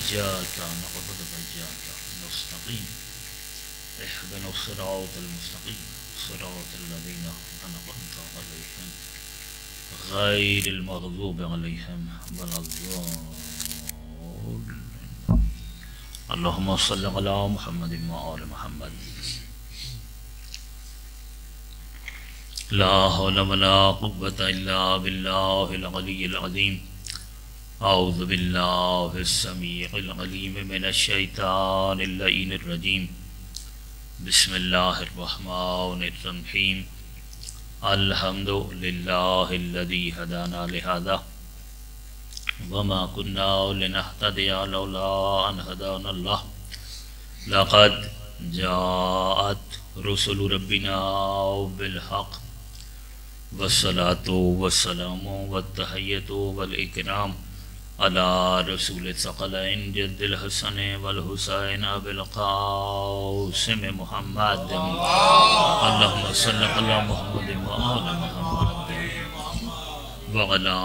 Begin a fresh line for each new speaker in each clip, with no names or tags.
إياك نعبد وإياك نستعين اهدنا الصراط المستقيم صراط الذين أنعمت عليهم غير المغضوب عليهم ولا الضالين. اللهم صل على محمد وآل محمد. لا حول ولا قوة إلا بالله العلي العظيم. أعوذ بالله السميع العليم من الشيطان اللعين الرجيم. بسم الله الرحمن الرحيم. الحمد لله الذي هدانا لهذا وما كنا لنهتدي لولا أن هدانا الله. لقد جاءت رسل ربنا بالحق والصلاة والسلام والتحية والإكرام على رسول الثقلين جد الحسن والحسين أبي القاسم محمد. اللهم صل على محمد وآل محمد وعلى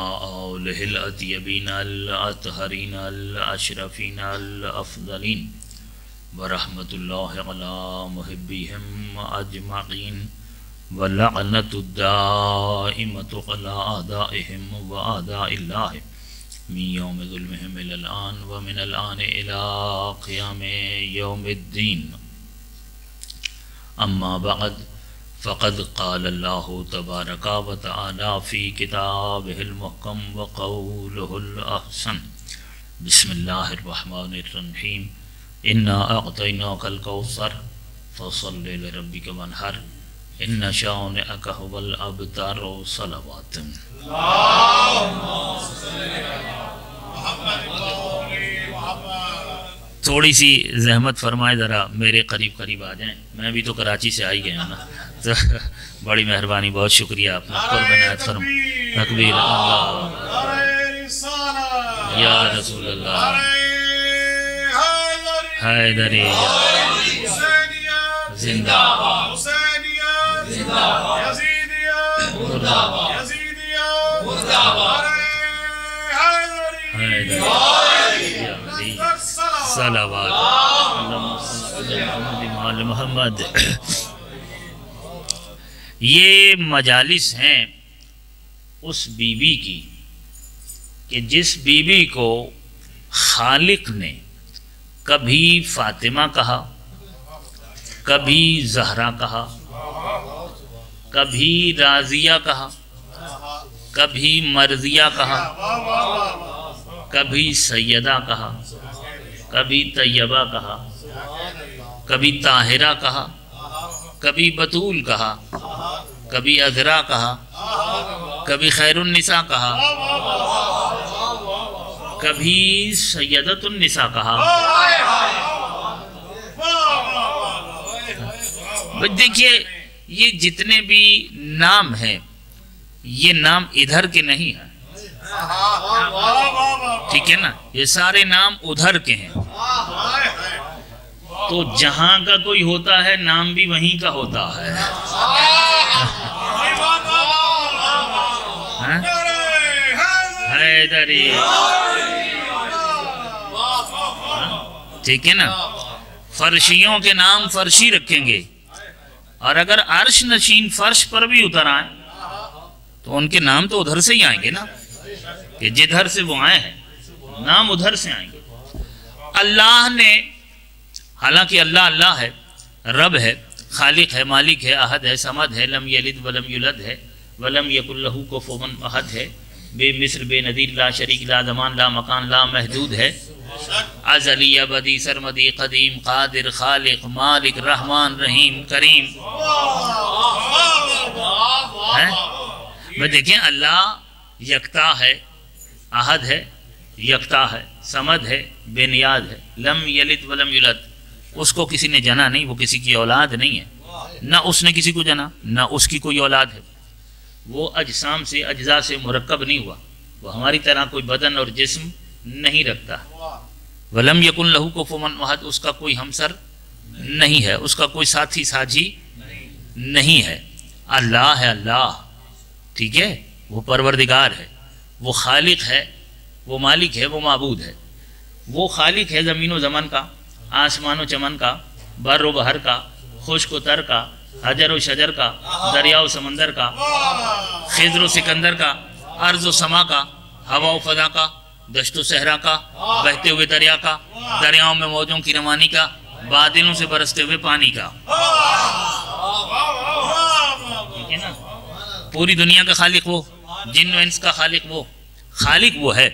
آله الأطيبين الأطهرين الأشرفين الأفضلين ورحمة الله على محبهم أجمعين ولعنة الدائمة على أعدائهم وأعداء الله من يوم ظلمهم إلى الآن ومن الآن إلى قيام يوم الدين. أما بعد فقد قال الله تبارك وتعالى في كتابه المحكم وقوله الأحسن. بسم الله الرحمن الرحيم. إنا أعطيناك الكوثر فصل لربك وانحر إن شانئك هو الأبتر. صلوات. تھوڑی سی زحمت فرمائے ذرا میرے قریب قریب آ جائیں. میں بھی تو کراچی سے آئی گیا ہوں نا. تو بڑی مہربانی، بہت شکریہ. اپنا قرب عنایت فرم. تکبیر اللہ یا رسول اللہ. حیدری زندہ صلوات محمد. یہ مجالس ہیں اس بی بی کی کہ جس بی بی کو خالق نے کبھی فاطمہ کہا، کبھی زہرا کہا، کبھی راضیہ کہا، کبھی مرضیہ کہا، کبھی سیدہ کہا، کبھی طیبہ کہا، کبھی طاہرہ کہا، کبھی بطول کہا، کبھی عذرا کہا، کبھی خیر النساء کہا، کبھی سیدۃ النساء کہا. دیکھیے یہ جتنے بھی نام ہیں یہ نام ادھر کے نہیں ہیں، ٹھیک ہے نا. یہ سارے نام ادھر کے ہیں. تو جہاں کا کوئی ہوتا ہے نام بھی وہیں کا ہوتا ہے. حیدری، ٹھیک ہے نا. فرشیوں کے نام فرشی رکھیں گے، اور اگر عرش نشین فرش پر بھی اتر آئیں تو ان کے نام تو ادھر سے ہی آئیں گے نا، کہ جدھر سے وہ آئے ہیں نام ادھر سے آئیں گے. اللہ نے، حالانکہ اللہ اللہ ہے، رب ہے، خالق ہے، مالک ہے، احد ہے، صمد ہے، لم یلد ولم یولد ہے، ولم یکن لہ کفوا احد ہے، بے مثل بے نظیر، لا شریک، لا زمان، لا مکان، لا محدود ہے، ازلی ابدی سرمدی قدیم قادر خالق مالک رحمان رحیم کریم. میں دیکھیں اللہ یکتا ہے، احد ہے، یکتا ہے، صمد ہے، بے نیاز ہے، لم یلد ولم یولد. اس کو کسی نے جنا نہیں، وہ کسی کی اولاد نہیں ہے، نہ اس نے کسی کو جنا، نہ اس کی کوئی اولاد ہے. وہ اجسام سے، اجزاء سے مرکب نہیں ہوا. وہ ہماری طرح کوئی بدن اور جسم نہیں رکھتا. وَلَمْ يَكُنْ لَهُ كُفُوًا أَحَدٌ. اس کا کوئی ہمسر نہیں ہے، اس کا کوئی ساتھی ساجھی نہیں ہے. اللہ ہے اللہ، ٹھیک ہے. وہ پروردگار ہے، وہ خالق ہے، وہ مالک ہے، وہ معبود ہے. وہ خالق ہے زمین و زمن کا، آسمان و چمن کا، بر و بحر کا، خشک و تر کا، حجر و شجر کا، دریا و سمندر کا، خضر و سکندر کا، ارض و سما کا، ہوا و فضا کا، دشت و صحرا کا، بہتے ہوئے دریا کا، دریاؤں میں موجوں کی روانی کا، بادلوں سے برستے ہوئے پانی کا. ٹھیک ہے نا؟ پوری دنیا کا خالق وہ، جن و انس کا خالق وہ. خالق وہ ہے،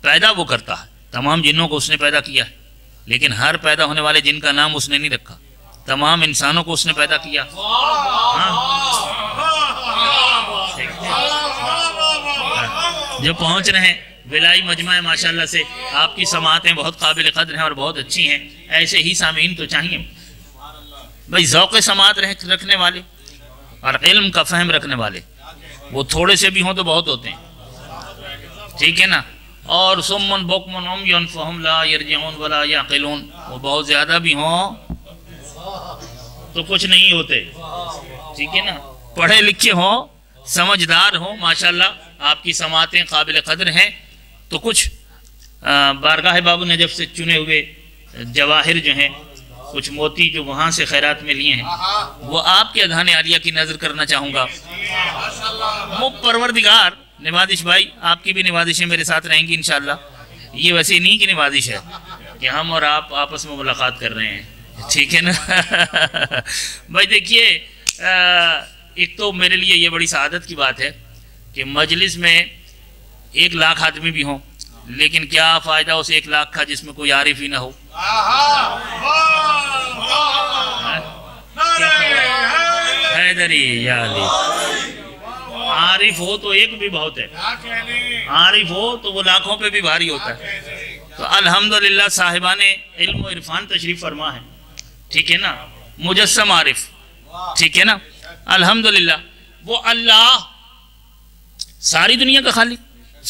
پیدا وہ کرتا ہے. تمام جنوں کو اس نے پیدا کیا ہے، لیکن ہر پیدا ہونے والے جن کا نام اس نے نہیں رکھا. تمام انسانوں کو اس نے پیدا کیا. جو پہنچ رہے ہیں ولائی مجمع ماشاءاللہ سے، آپ کی سماعتیں بہت قابل قدر ہیں اور بہت اچھی ہیں. ایسے ہی سامعین تو چاہیے بھائی، ذوق سماعت رکھنے والے اور علم کا فہم رکھنے والے. وہ تھوڑے سے بھی ہوں تو بہت ہوتے ہیں. ٹھیک ہے نا؟ اور سمن بکمن عمیٌ فہم لا یرجعون ولا یعقلون، وہ بہت زیادہ بھی ہوں تو کچھ نہیں ہوتے. ٹھیک ہے نا؟ پڑھے لکھے ہوں، سمجھدار ہوں، ماشاءاللہ آپ کی سماعتیں قابل قدر ہیں، تو کچھ بارگاہ بابو نجف سے چنے ہوئے جواہر جو ہیں، کچھ موتی جو وہاں سے خیرات میں لیے ہیں، وہ آپ کے اذہان عالیہ کی نظر کرنا چاہوں گا. پروردگار، نوازش بھائی آپ کی بھی نوازشیں میرے ساتھ رہیں گی انشاءاللہ. یہ ویسے نہیں کی نوازش ہے کہ ہم اور آپ آپس میں ملاقات کر رہے ہیں. ٹھیک ہے نا؟ بھائی دیکھیے، ایک تو میرے لیے یہ بڑی سعادت کی بات ہے کہ مجلس میں 1,00,000 آدمی بھی ہوں، لیکن کیا فائدہ اس 1,00,000 کا جس میں کوئی عارف ہی نہ ہو. حیدری یا علی، عارف ہو تو ایک بھی بہت ہے، عارف ہو تو وہ لاکھوں پہ بھی بھاری ہوتا ہے. تو الحمدللہ صاحبان علم و عرفان تشریف فرما ہے. ٹھیک ہے نا؟ مجسم عارف. ٹھیک ہے نا؟ الحمدللہ وہ اللہ ساری دنیا کا خالق،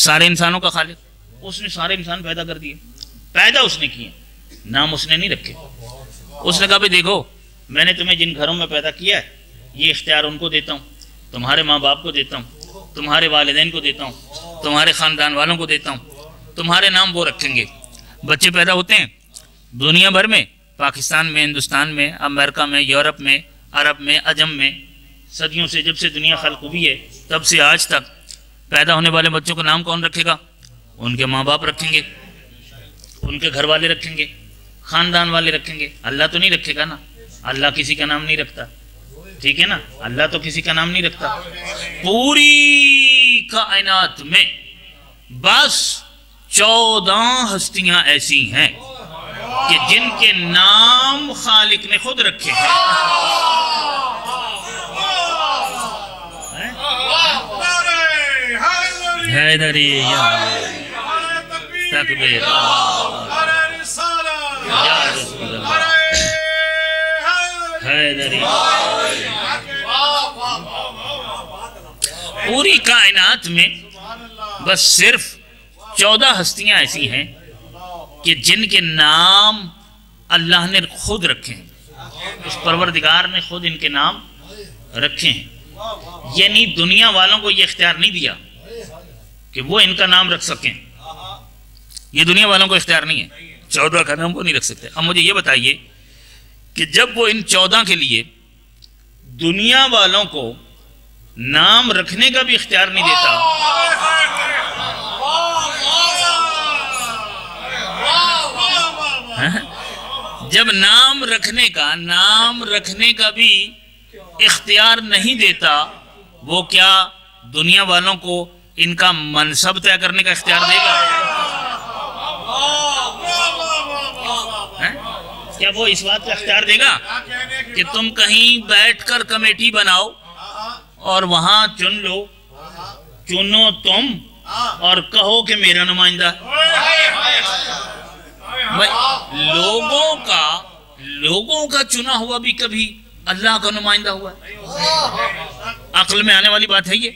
سارے انسانوں کا خالق. اس نے سارے انسان پیدا کر دیے، پیدا اس نے کیے، نام اس نے نہیں رکھے. اس نے کہا بھائی دیکھو، میں نے تمہیں جن گھروں میں پیدا کیا ہے یہ اختیار ان کو دیتا ہوں، تمہارے ماں باپ کو دیتا ہوں، تمہارے والدین کو دیتا ہوں، تمہارے خاندان والوں کو دیتا ہوں. تمہارے نام وہ رکھیں گے. بچے پیدا ہوتے ہیں دنیا بھر میں، پاکستان میں، ہندوستان میں، امریکہ میں، یورپ میں، عرب میں، عجم میں، صدیوں سے جب سے دنیا خلق ہوئی ہے تب سے آج تک پیدا ہونے والے بچوں کا نام کون رکھے گا؟ ان کے ماں باپ رکھیں گے، ان کے گھر والے رکھیں گے، خاندان والے رکھیں گے. اللہ تو نہیں رکھے گا نا، اللہ کسی کا نام نہیں رکھتا. ٹھیک ہے نا؟ اللہ تو کسی کا نام نہیں رکھتا. پوری کائنات میں بس 14 ہستیاں ایسی ہیں کہ جن کے نام خالق نے خود رکھے ہیں. حیدری یا تکبیر یا رسول اللہ حیدری. پوری کائنات میں بس صرف 14 ہستیاں ایسی ہیں کہ جن کے نام اللہ نے خود رکھے ہیں. اس پروردگار نے خود ان کے نام رکھے ہیں. یعنی دنیا والوں کو یہ اختیار نہیں دیا کہ وہ ان کا نام رکھ سکیں. یہ دنیا والوں کو اختیار نہیں ہے. 14 کا نام وہ نہیں رکھ سکتے. اب مجھے یہ بتائیے کہ جب وہ ان 14 کے لیے دنیا والوں کو نام رکھنے کا بھی اختیار نہیں دیتا، جب نام رکھنے کا بھی اختیار نہیں دیتا، وہ کیا دنیا والوں کو ان کا منصب طے کرنے کا اختیار دے گا؟ کیا وہ اس بات کا اختیار دے گا کہ تم کہیں بیٹھ کر کمیٹی بناؤ اور وہاں چنو تم اور کہو کہ میرا نمائندہ لوگوں کا چنا ہوا بھی کبھی اللہ کا نمائندہ ہوا ہے؟ عقل میں آنے والی بات ہے یہ؟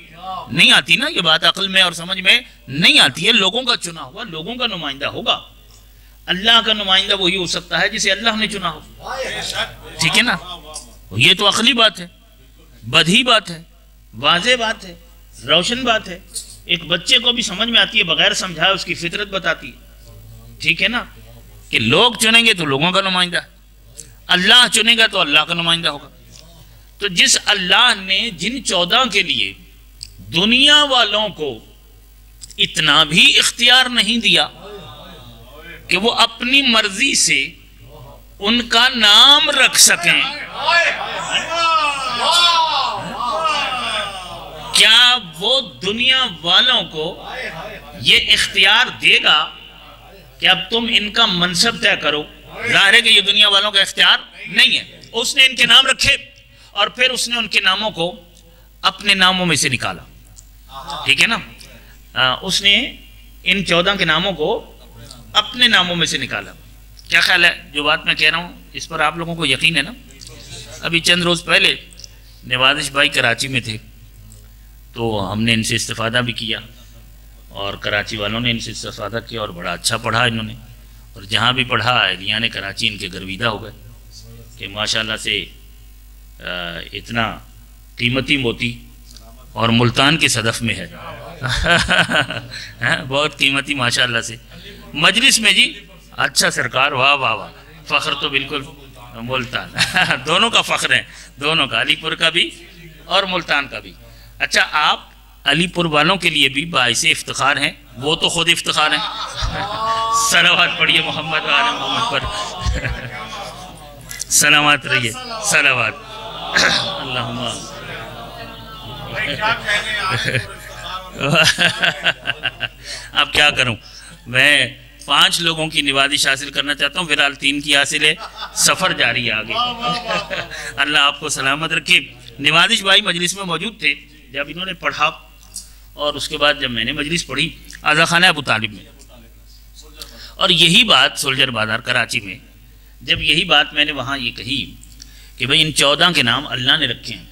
نہیں آتی نا یہ بات، عقل میں اور سمجھ میں نہیں آتی ہے. لوگوں کا چنا ہوا لوگوں کا نمائندہ ہوگا. اللہ کا نمائندہ وہی ہو سکتا ہے جسے اللہ نے چنا ہو. ٹھیک ہے نا؟ یہ تو عقلی بات ہے، بدیہی بات ہے، واضح بات ہے، روشن بات ہے. ایک بچے کو بھی سمجھ میں آتی ہے، بغیر سمجھائے اس کی فطرت بتاتی ہے. ٹھیک ہے نا؟ کہ لوگ چنیں گے تو لوگوں کا نمائندہ ہے، اللہ چنے گا تو اللہ کا نمائندہ ہوگا۔ تو جس اللہ نے جن 14 کے لیے دنیا والوں کو اتنا بھی اختیار نہیں دیا کہ وہ اپنی مرضی سے ان کا نام رکھ سکیں، کیا وہ دنیا والوں کو یہ اختیار دے گا کہ اب تم ان کا منصب طے کرو؟ ظاہر ہے کہ یہ دنیا والوں کا اختیار نہیں ہے۔ اس نے ان کے نام رکھے اور پھر اس نے ان کے ناموں کو اپنے ناموں میں سے نکالا، ٹھیک ہے نا؟ اس نے ان 14 کے ناموں کو اپنے ناموں میں سے نکالا۔ کیا خیال ہے جو بات میں کہہ رہا ہوں اس پر آپ لوگوں کو یقین ہے نا؟ ابھی چند روز پہلے نوازش بھائی کراچی میں تھے تو ہم نے ان سے استفادہ بھی کیا اور کراچی والوں نے ان سے استفادہ کیا اور بڑا اچھا پڑھا انہوں نے، اور جہاں بھی پڑھا اہلیان کراچی ان کے گرویدہ ہو گئے کہ ماشاءاللہ سے اتنا قیمتی موتی اور ملتان کے صدف میں ہے بہت قیمتی ماشاءاللہ سے مجلس میں جی۔ اچھا سرکار، واہ واہ واہ، فخر تو بالکل ملتان دونوں کا فخر ہے، دونوں کا، علی پور کا بھی اور ملتان کا بھی۔ اچھا، آپ علی پور والوں کے لیے بھی باعث افتخار ہیں، وہ تو خود افتخار ہیں۔ صلوات پڑھیے محمد و آل محمد پر سلامات رہیے، صلوات اللہم اب کیا کروں میں؟ 5 لوگوں کی نوازش حاصل کرنا چاہتا ہوں، فی الحال 3 کی حاصل ہے، سفر جاری ہے آگے اللہ آپ کو سلامت رکھے۔ نوازش بھائی مجلس میں موجود تھے جب انہوں نے پڑھا، اور اس کے بعد جب میں نے مجلس پڑھی آزا خانہ ابو طالب میں، اور یہی بات سولجر بازار کراچی میں جب یہی بات میں نے وہاں یہ کہی کہ بھئی ان 14 کے نام اللہ نے رکھے ہیں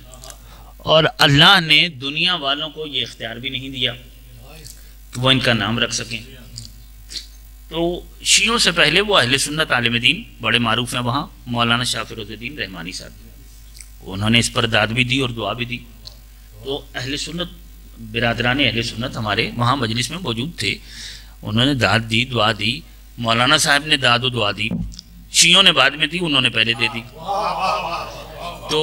اور اللہ نے دنیا والوں کو یہ اختیار بھی نہیں دیا کہ وہ ان کا نام رکھ سکیں، تو شیعوں سے پہلے وہ اہل سنت عالم دین بڑے معروف ہیں وہاں، مولانا شاہ فیروز الدین رحمانی صاحب، انہوں نے اس پر داد بھی دی اور دعا بھی دی۔ تو اہل سنت، برادران اہل سنت ہمارے وہاں مجلس میں موجود تھے، انہوں نے داد دی، دعا دی، مولانا صاحب نے داد و دعا دی، شیعوں نے بعد میں دی، انہوں نے پہلے دے دی۔ تو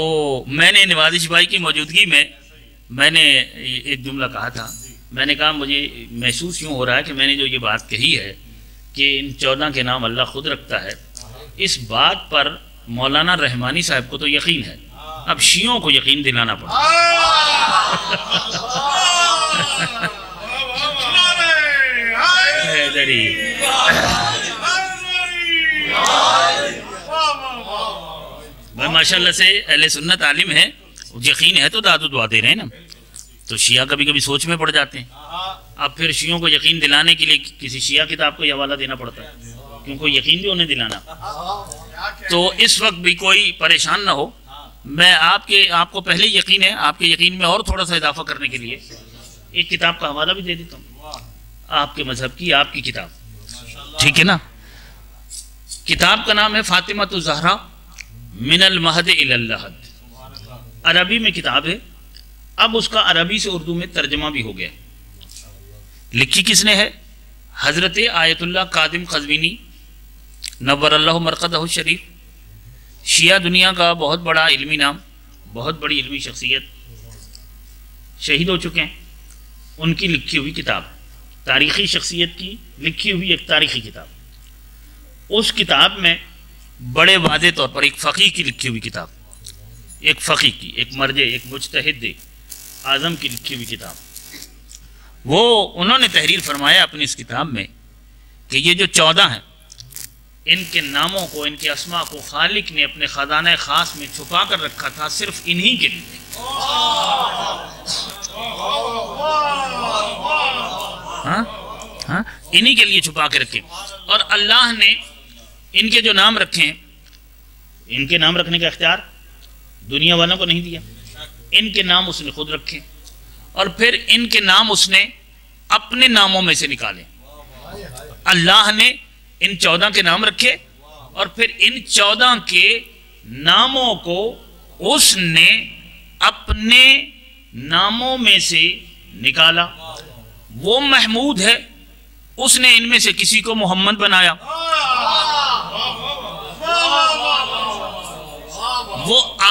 میں نے نوازش بھائی کی موجودگی میں نے ایک جملہ کہا تھا، میں نے کہا مجھے محسوس یوں ہو رہا ہے کہ میں نے جو یہ بات کہی ہے کہ ان 14 کے نام اللہ خود رکھتا ہے، اس بات پر مولانا رحمانی صاحب کو تو یقین ہے، اب شیعوں کو یقین دلانا پڑا۔ بھائی ماشاءاللہ سے اہل سنت عالم ہے، یقین ہے تو داد و دعا دے رہے ہیں نا، تو شیعہ کبھی کبھی سوچ میں پڑ جاتے ہیں، اب پھر شیعوں کو یقین دلانے کے لیے کسی شیعہ کتاب کو حوالہ دینا پڑتا ہے کیونکہ یقین بھی انہیں دلانا۔ تو اس وقت بھی کوئی پریشان نہ ہو، میں آپ کو پہلے یقین ہے، آپ کے یقین میں اور تھوڑا سا اضافہ کرنے کے لیے ایک کتاب کا حوالہ بھی دے دیتا ہوں، آپ کے مذہب کی، آپ کی کتاب، ٹھیک ہے نا؟ کتاب کا نام ہے فاطمہ الزہرا من المہد الی اللحد، عربی میں کتاب ہے، اب اس کا عربی سے اردو میں ترجمہ بھی ہو گیا۔ لکھی کس نے ہے؟ حضرت آیت اللہ قادم قزوینی نور اللہ مرقدہ الشریف، شیعہ دنیا کا بہت بڑا علمی نام، بہت بڑی علمی شخصیت، شہید ہو چکے ہیں، ان کی لکھی ہوئی کتاب، تاریخی شخصیت کی لکھی ہوئی ایک تاریخی کتاب۔ اس کتاب میں بڑے واضح طور پر ایک فقیہ کی لکھی ہوئی کتاب، ایک فقیہ کی، ایک مرجع، ایک مجتہد اعظم کی لکھی ہوئی کتاب، وہ انہوں نے تحریر فرمایا اپنی اس کتاب میں کہ یہ جو 14 ہیں، ان کے ناموں کو، ان کے اسماء کو خالق نے اپنے خزانہ خاص میں چھپا کر رکھا تھا صرف انہی کے لیے۔ ہاں انہی کے لیے چھپا کے رکھے، اور اللہ نے ان کے جو نام رکھے ہیں، ان کے نام رکھنے کا اختیار دنیا والوں کو نہیں دیا، ان کے نام اس نے خود رکھے، اور پھر ان کے نام اس نے اپنے ناموں میں سے نکالے۔ اللہ نے ان 14 کے نام رکھے اور پھر ان 14 کے ناموں کو اس نے اپنے ناموں میں سے نکالا۔ وہ محمود ہے، اس نے ان میں سے کسی کو محمد بنایا،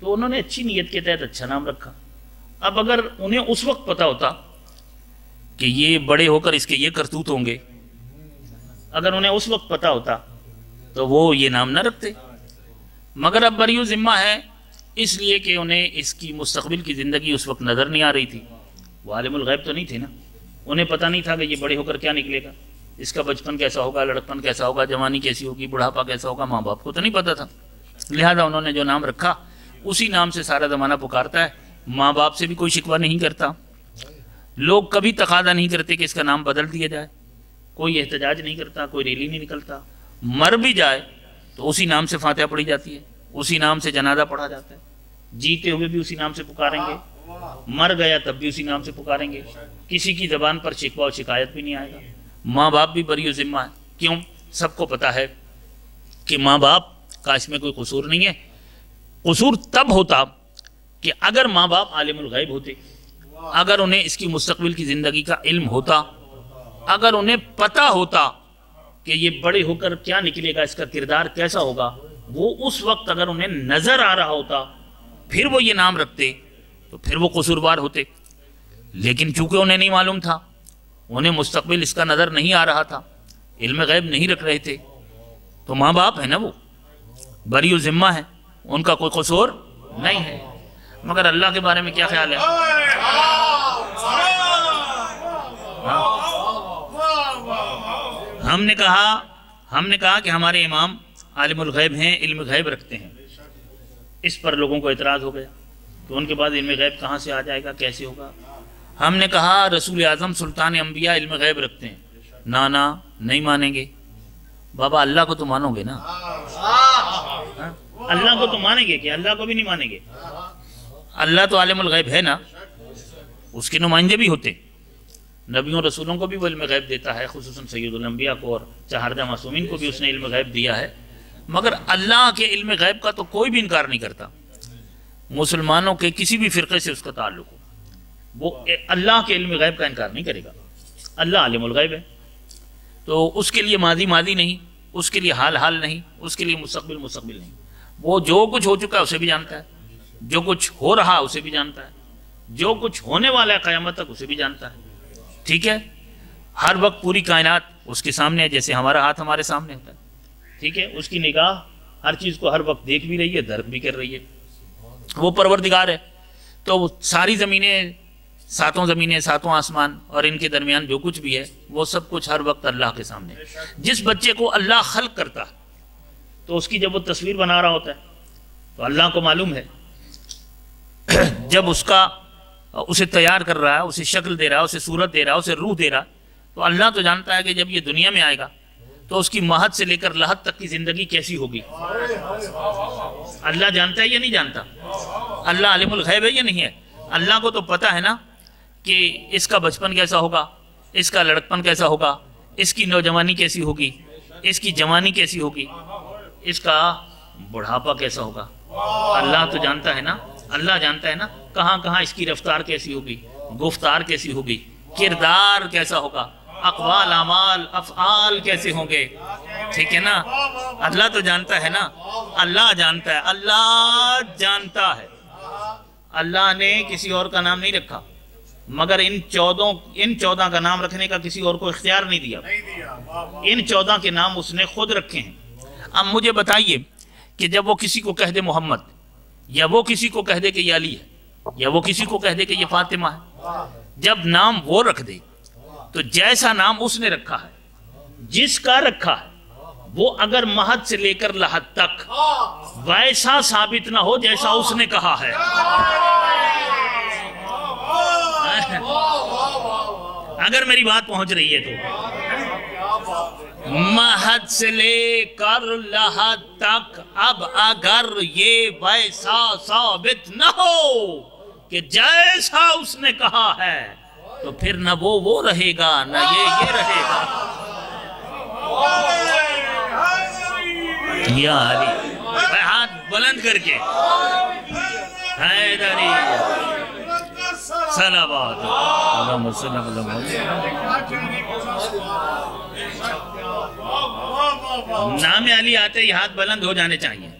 تو انہوں نے اچھی نیت کے تحت اچھا نام رکھا. اب اگر انہیں اس وقت پتا ہوتا کہ یہ بڑے ہو کر اس کے یہ کرتوت ہوں گے، اگر انہیں اس وقت پتا ہوتا تو وہ یہ نام نہ رکھتے. مگر اب بری ذمہ ہے اس لیے کہ انہیں اس کی مستقبل کی زندگی اس وقت نظر نہیں آ رہی تھی. وہ عالم الغیب تو نہیں تھے نا، انہیں پتہ نہیں تھا کہ یہ بڑے ہو کر کیا نکلے گا، اس کا بچپن کیسا ہوگا، لڑکپن کیسا ہوگا، جوانی کیسی ہوگی، بڑھاپا کیسا ہوگا. ماں باپ کو تو نہیں پتہ تھا، لہذا انہوں نے جو نام رکھا اسی نام سے سارا زمانہ پکارتا ہے. ماں باپ سے بھی کوئی شکوہ نہیں کرتا، لوگ کبھی تقاضا نہیں کرتے کہ اس کا نام بدل دیا جائے، کوئی احتجاج نہیں کرتا، کوئی ریلی نہیں نکلتا. مر بھی جائے تو اسی نام سے فاتحہ پڑھی جاتی ہے، اسی نام سے جنازہ پڑھا جاتا ہے. جیتے ہوئے بھی اسی نام سے پکاریں گے، مر گیا تب بھی اسی نام سے پکاریں گے. کسی کی زبان پر شکوہ اور شکایت بھی نہیں آئے گا. ماں باپ بھی بری ذمہ ہے. کیوں؟ سب کو پتہ ہے کہ ماں باپ کا اس میں کوئی قصور نہیں ہے. قصور تب ہوتا کہ اگر ماں باپ عالم الغیب ہوتے، اگر انہیں اس کی مستقبل کی زندگی کا علم ہوتا، اگر انہیں پتہ ہوتا کہ یہ بڑے ہو کر کیا نکلے گا، اس کا کردار کیسا ہوگا، وہ اس وقت اگر انہیں نظر آ رہا ہوتا پھر وہ یہ نام رکھتے تو پھر وہ قصوروار ہوتے. لیکن چونکہ انہیں نہیں معلوم تھا، انہیں مستقبل اس کا نظر نہیں آ رہا تھا، علم غیب نہیں رکھ رہے تھے، تو ماں باپ ہے نا، وہ بری و ذمہ ہے، ان کا کوئی قصور نہیں ہے. مگر اللہ کے بارے میں کیا خیال ہے؟ ہم نے کہا کہ ہمارے امام عالم الغیب ہیں، علم غیب رکھتے ہیں. اس پر لوگوں کو اعتراض ہو گیا کہ ان کے بعد علم غیب کہاں سے آ جائے گا، کیسے ہوگا. ہم نے کہا رسول اعظم سلطان انبیاء علم غیب رکھتے ہیں. نانا نہیں مانیں گے. بابا اللہ کو تو مانو گے نا، اللہ کو تو مانیں گے کہ اللہ کو بھی نہیں مانیں گے؟ اللہ تو عالم الغیب ہے نا، اس کے نمائندے بھی ہوتے، نبیوں رسولوں کو بھی وہ علم غیب دیتا ہے، خصوصاً سید الانبیاء کو اور چہاردہ معصومین کو بھی اس نے علم غیب دیا ہے. مگر اللہ کے علم غیب کا تو کوئی بھی انکار نہیں کرتا. مسلمانوں کے کسی بھی فرقے سے اس کا تعلق ہو، وہ اللہ کے علم غیب کا انکار نہیں کرے گا. اللہ عالم الغیب ہے تو اس کے لیے ماضی ماضی نہیں، اس کے لیے حال حال نہیں، اس کے لیے مستقبل مستقبل نہیں. وہ جو کچھ ہو چکا ہے اسے بھی جانتا ہے، جو کچھ ہو رہا اسے بھی جانتا ہے، جو کچھ ہونے والا ہے قیامت تک اسے بھی جانتا ہے. ٹھیک ہے، ہر وقت پوری کائنات اس کے سامنے ہے، جیسے ہمارا ہاتھ ہمارے سامنے ہوتا ہے. ٹھیک ہے، اس کی نگاہ ہر چیز کو ہر وقت دیکھ بھی رہی ہے، درک بھی کر رہی ہے. وہ پروردگار ہے تو وہ ساری زمینیں، ساتوں زمینیں، ساتوں آسمان اور ان کے درمیان جو کچھ بھی ہے وہ سب کچھ ہر وقت اللہ کے سامنے. جس بچے کو اللہ خلق کرتا ہے تو اس کی جب وہ تصویر بنا رہا ہوتا ہے تو اللہ کو معلوم ہے، جب اسے تیار کر رہا ہے، اسے شکل دے رہا ہے، اسے صورت دے رہا ہے، اسے روح دے رہا ہے، تو اللہ تو جانتا ہے کہ جب یہ دنیا میں آئے گا تو اس کی مہد سے لے کر لحد تک کی زندگی کیسی ہوگی. اللہ جانتا ہے یا نہیں جانتا؟ اللہ عالم الغیب ہے یا نہیں ہے؟ اللہ کو تو پتہ ہے نا کہ اس کا بچپن کیسا ہوگا، اس کا لڑکپن کیسا ہوگا، اس کی نوجوانی کیسی ہوگی، اس کی جوانی کیسی ہوگی، اس کا بڑھاپا کیسا ہوگا. اللہ تو جانتا ہے نا، اللہ جانتا ہے نا کہاں کہاں اس کی رفتار کیسی ہوگی، گفتار کیسی ہوگی، کردار کیسا ہوگا، اقوال اعمال افعال کیسے ہوں گے. ٹھیک ہے نا، اللہ تو جانتا ہے نا، اللہ جانتا ہے، اللہ جانتا ہے. اللہ نے کسی اور کا نام نہیں رکھا، مگر ان 14 کا نام رکھنے کا کسی اور کو اختیار نہیں دیا. ان 14 کے نام اس نے خود رکھے ہیں. اب مجھے بتائیے کہ جب وہ کسی کو کہہ دے محمد، یا وہ کسی کو کہہ دے کہ یہ علی ہے، یا وہ کسی کو کہہ دے کہ یہ فاطمہ ہے، جب نام وہ رکھ دے تو جیسا نام اس نے رکھا ہے، جس کا رکھا ہے، وہ اگر مہد سے لے کر لحد تک ویسا ثابت نہ ہو جیسا اس نے کہا ہے. اگر میری بات پہنچ رہی ہے تو مہد سے لے کر لحد تک اب اگر یہ ویسا ثابت نہ ہو کہ جیسا اس نے کہا ہے تو پھر نہ وہ رہے گا، نہ یہ رہے گا. یا علی، ہاتھ بلند کر کے حیدری صلوات اللہم صلی اللہ علیہ وسلم. نام علی آتے ہی ہاتھ بلند ہو جانے چاہیے.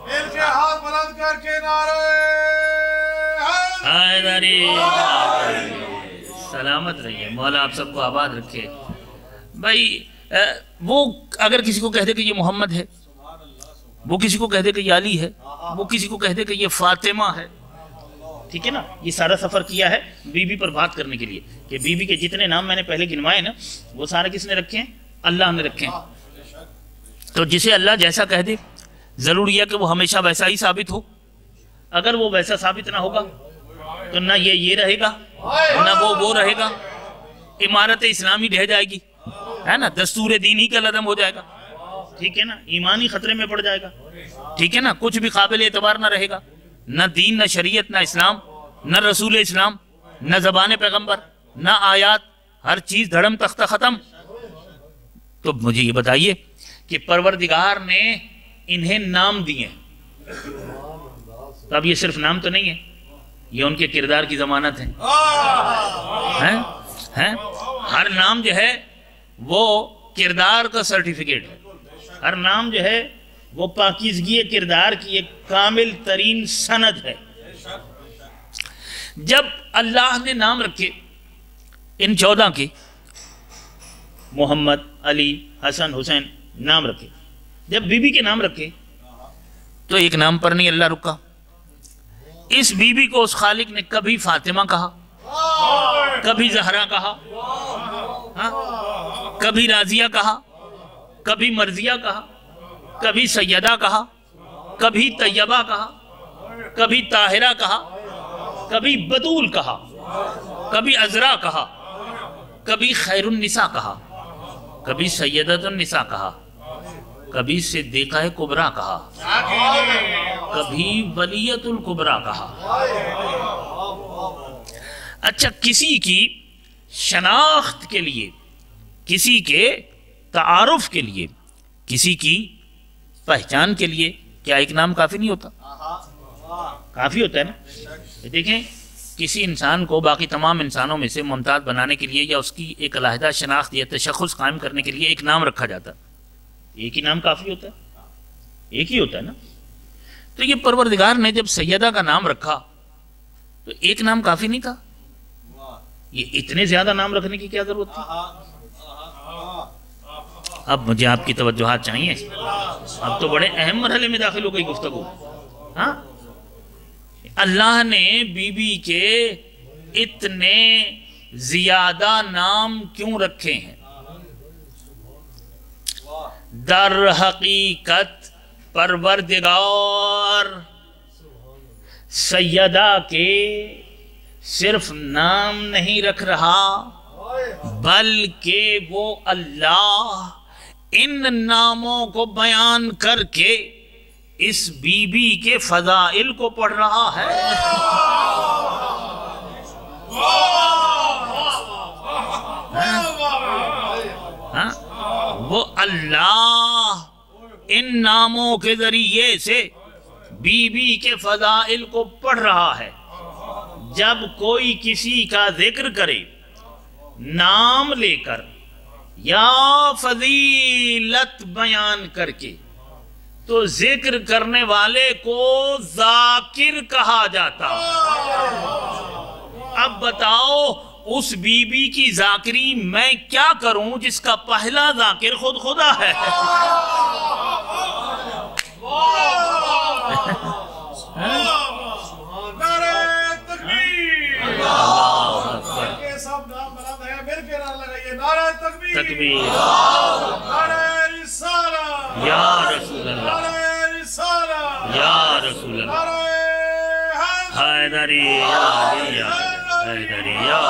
مل کے ہاتھ بلند کر کے نعرہ
حیدری، سلامت رہیے، مولا آپ سب کو آباد رکھے۔ بھائی وہ اگر کسی کو کہہ دے کہ یہ محمد ہے، وہ کسی کو کہہ دے کہ یہ علی ہے، وہ کسی کو کہہ دے کہ یہ فاطمہ ہے، ٹھیک ہے نا، یہ سارا سفر کیا ہے بی بی پر بات کرنے کے لیے کہ بی بی کے جتنے نام میں نے پہلے گنوائے نا وہ سارے کس نے رکھے ہیں؟ اللہ نے رکھے ہیں۔ تو جسے اللہ جیسا کہہ دے ضروری ہے کہ وہ ہمیشہ ویسا ہی ثابت ہو۔ اگر وہ ویسا ثابت نہ ہوگا تو نہ یہ رہے گا نہ وہ رہے گا، عمارت اسلامی رہ جائے گی، ہے نا، دستور دین ہی کا لدم ہو جائے گا، ٹھیک ہے نا، ایمانی خطرے میں پڑ جائے گا، ٹھیک ہے نا، کچھ بھی قابل اعتبار نہ رہے گا، نہ دین، نہ شریعت، نہ اسلام، نہ رسول اسلام، نہ زبان پیغمبر، نہ آیات، ہر چیز دھڑم تختہ ختم۔ تو مجھے یہ بتائیے کہ پروردگار نے انہیں نام دیے، تو اب یہ صرف نام تو نہیں ہے، یہ ان کے کردار کی ضمانت ہے۔ ہر نام جو ہے وہ کردار کا سرٹیفکیٹ ہے، ہر نام جو ہے وہ پاکیزگی کردار کی ایک کامل ترین سند ہے۔ جب اللہ نے نام رکھے ان 14 کے، محمد، علی، حسن، حسین نام رکھے، جب بی بی کے نام رکھے تو ایک نام پر نہیں اللہ رکا۔ اس بی بی کو اس خالق نے کبھی فاطمہ کہا، کبھی زہرا کہا، کبھی راضیہ کہا، کبھی مرضیہ کہا، کبھی سیدہ کہا، کبھی طیبہ کہا، کبھی طاہرہ کہا، کبھی بطول کہا، کبھی عذرا کہا، کبھی خیر النساء کہا، کبھی سیدۃ النساء کہا، کبھی صدیقہ کبریٰ کہا، کبھی ولیۃ الکبریٰ کہا۔ اچھا، کسی کی شناخت کے لیے، کسی کے تعارف کے لیے، کسی کی پہچان کے لیے کیا ایک نام کافی نہیں ہوتا؟ کافی ہوتا ہے نا۔ دیکھیں، کسی انسان کو باقی تمام انسانوں میں سے ممتاز بنانے کے لیے یا اس کی ایک علیحدہ شناخت یا تشخص قائم کرنے کے لیے ایک نام رکھا جاتا ہے۔ ایک ہی نام کافی ہوتا ہے، ایک ہی ہوتا ہے نا۔ تو یہ پروردگار نے جب سیدہ کا نام رکھا تو ایک نام کافی نہیں تھا، یہ اتنے زیادہ نام رکھنے کی کیا ضرورت تھی؟ اب مجھے آپ کی توجہات چاہیے، اب تو بڑے اہم مرحلے میں داخل ہو گئی گفتگو۔ ہاں، اللہ نے بی بی کے اتنے زیادہ نام کیوں رکھے ہیں؟ در حقیقت پروردگار سیدہ کے صرف نام نہیں رکھ رہا، بلکہ وہ اللہ ان ناموں کو بیان کر کے اس بی بی کے فضائل کو پڑھ رہا ہے۔ وہ اللہ ان ناموں کے ذریعے سے بی بی کے فضائل کو پڑھ رہا ہے۔ جب کوئی کسی کا ذکر کرے نام لے کر یا فضیلت بیان کر کے تو ذکر کرنے والے کو ذاکر کہا جاتا۔ اب بتاؤ اس بی بی کی ذاکری میں کیا کروں جس کا پہلا ذاکر خود خدا ہے؟ تکبیر، یا رسول اللہ، یا رسول اللہ، حیدری یا علی یا حیدری یا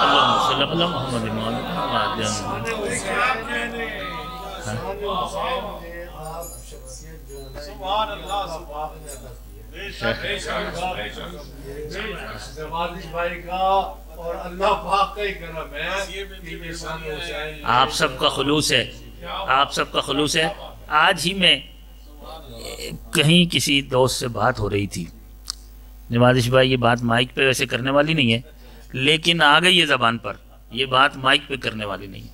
اللہم صلی اللہ محمد محمد۔ آپ سب کا خلوص ہے، آپ سب کا خلوص ہے۔ آج ہی میں کہیں کسی دوست سے بات ہو رہی تھی، نوازش بھائی یہ بات مائک پہ ویسے کرنے والی نہیں ہے لیکن آ گئی یہ زبان پر، یہ بات مائک پہ کرنے والی نہیں ہے۔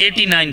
89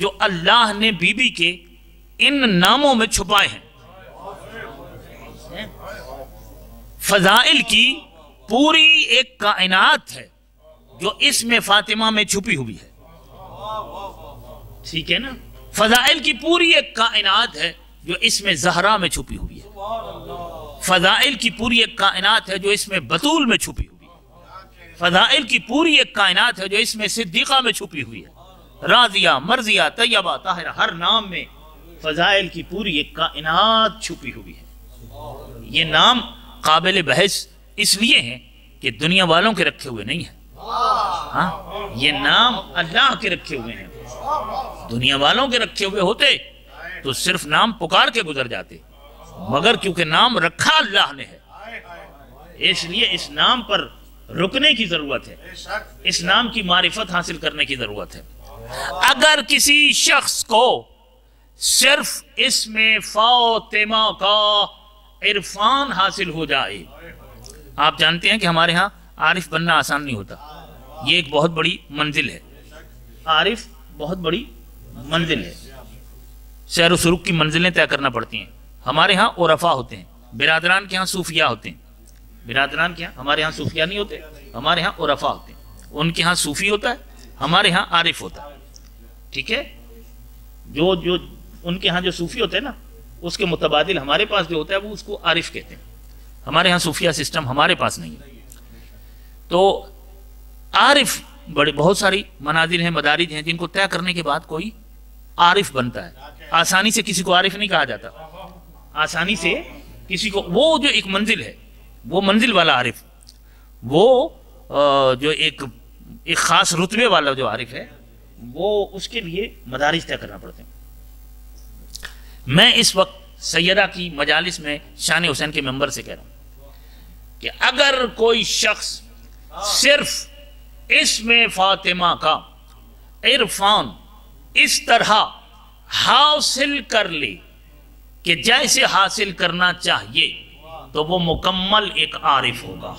جو اللہ نے بی بی کے ان ناموں میں چھپائے ہیں. فضائل کی پوری ایک کائنات ہے جو اس میں فاطمہ میں چھپی ہوئی ہے. ٹھیک ہے نا؟ فضائل کی پوری ایک کائنات ہے جو اس میں زہرا میں چھپی ہوئی ہے. فضائل کی پوری ایک کائنات ہے جو اس میں بطول میں چھپی ہوئی ہے. فضائل کی پوری ایک کائنات ہے جو اس میں صدیقہ میں چھپی ہوئی ہے. راضیہ، مرضیہ، طیبہ، طاہرہ، ہر نام میں فضائل کی پوری ایک کائنات چھپی ہوئی ہے. یہ نام قابل بحث اس لیے ہیں کہ دنیا والوں کے رکھے ہوئے نہیں ہیں. ہاں، یہ نام اللہ کے رکھے ہوئے ہیں. دنیا والوں کے رکھے ہوئے ہوتے تو صرف نام پکار کے گزر جاتے، مگر کیونکہ نام رکھا اللہ نے ہے اس لیے اس نام پر رکنے کی ضرورت ہے. اس نام کی معرفت حاصل کرنے کی ضرورت ہے. اگر کسی شخص کو صرف اس میں فاطمہ کا عرفان حاصل ہو جائے، آپ جانتے ہیں کہ ہمارے ہاں عارف بننا آسان نہیں ہوتا. یہ ایک بہت بڑی منزل ہے. عارف بہت بڑی منزل ہے. سیر و سلوک کی منزلیں طے کرنا پڑتی ہیں. ہمارے ہاں عرفاء ہوتے ہیں، برادران کے ہاں صوفیاء ہوتے ہیں. برادران کے ہاں، ہمارے ہاں صوفیاء نہیں ہوتے، ہمارے ہاں عرفاء ہوتے ہیں. ان کے ہاں صوفی ہوتا ہے، ہمارے ہاں عارف ہوتا ہے. ٹھیک ہے؟ جو ان کے ہاں جو صوفی ہوتے ہیں نا، اس کے متبادل ہمارے پاس جو ہوتا ہے وہ اس کو عارف کہتے ہیں. ہمارے ہاں صوفیہ سسٹم ہمارے پاس نہیں ہے. تو عارف بہت ساری منازل ہیں، مدارج ہیں جن کو طے کرنے کے بعد کوئی عارف بنتا ہے. آسانی سے کسی کو عارف نہیں کہا جاتا. آسانی سے کسی کو، وہ جو ایک منزل ہے، وہ منزل والا عارف، وہ جو ایک خاص رتبے والا جو عارف ہے، وہ اس کے لیے مدارج طے کرنا پڑتے ہیں. میں اس وقت سیدہ کی مجالس میں شان حسین کے ممبر سے کہہ رہا ہوں کہ اگر کوئی شخص صرف اس میں فاطمہ کا عرفان اس طرح حاصل کر لے کہ جیسے حاصل کرنا چاہیے تو وہ مکمل ایک عارف ہوگا.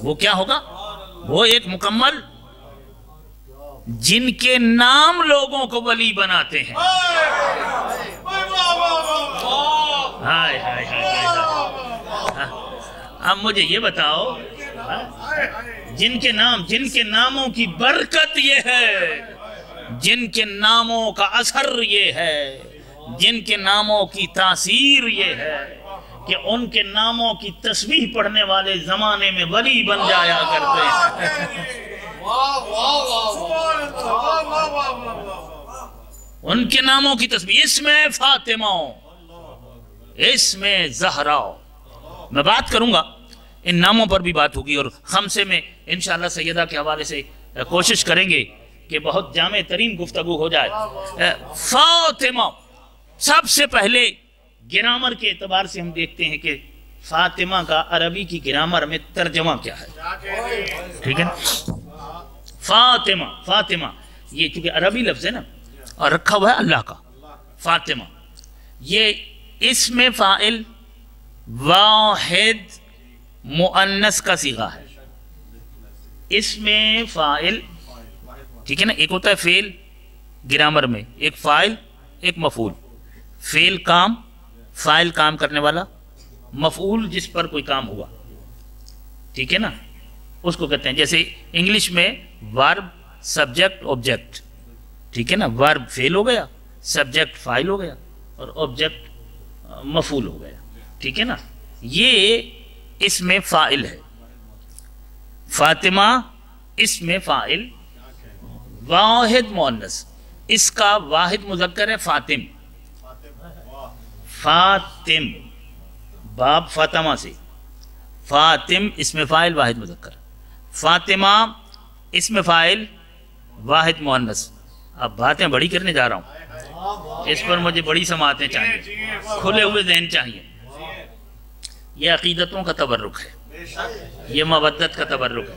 وہ کیا ہوگا؟ وہ ایک مکمل، جن کے نام لوگوں کو ولی بناتے ہیں. ہائے ہائے ہائے. اب مجھے یہ بتاؤ، جن کے ناموں کی برکت یہ ہے، جن کے ناموں کا اثر یہ ہے، جن کے ناموں کی تاثیر یہ ہے کہ ان کے ناموں کی تسبیح پڑھنے والے زمانے میں ولی بن جایا کرتے ہیں. ان کے ناموں کی تسبیح، اس میں فاطمہ، اس میں زہرا. میں بات کروں گا، ان ناموں پر بھی بات ہوگی، اور خمسے میں انشاءاللہ سیدہ کے حوالے سے کوشش کریں گے کہ بہت جامع ترین گفتگو ہو جائے. فاطمہ، سب سے پہلے گرامر کے اعتبار سے ہم دیکھتے ہیں کہ فاطمہ کا عربی کی گرامر میں ترجمہ کیا ہے. ٹھیک ہے؟ فاطمہ یہ چونکہ عربی لفظ ہے نا، اور رکھا ہوا ہے اللہ کا. فاطمہ یہ اسم فاعل واحد مؤنث کا صیغہ ہے. اسم فاعل، ٹھیک ہے نا؟ ایک ہوتا ہے فعل گرامر میں، ایک فاعل، ایک مفعول. فعل کام، فاعل کام کرنے والا، مفعول جس پر کوئی کام ہوا. ٹھیک ہے نا؟ اس کو کہتے ہیں، جیسے انگلش میں ورب، سبجیکٹ، آبجیکٹ. ٹھیک ہے نا؟ ورب فعل ہو گیا، سبجیکٹ فاعل ہو گیا، اور آبجیکٹ مفعول ہو گیا. ٹھیک ہے نا؟ یہ اسم فاعل ہے. فاطمہ اسم فاعل واحد مؤنث، اس کا واحد مذکر ہے فاطم. فاطم باب فاطمہ سے، فاطم اسم فاعل واحد مذکر. فاطمہ اسم فاعل واحد مؤنث. اب باتیں بڑی کرنے جا رہا ہوں، اس پر مجھے بڑی سماعتیں چاہیے، کھلے ہوئے ذہن چاہیے. یہ عقیدتوں کا تبرک ہے، یہ مودت کا تبرک ہے.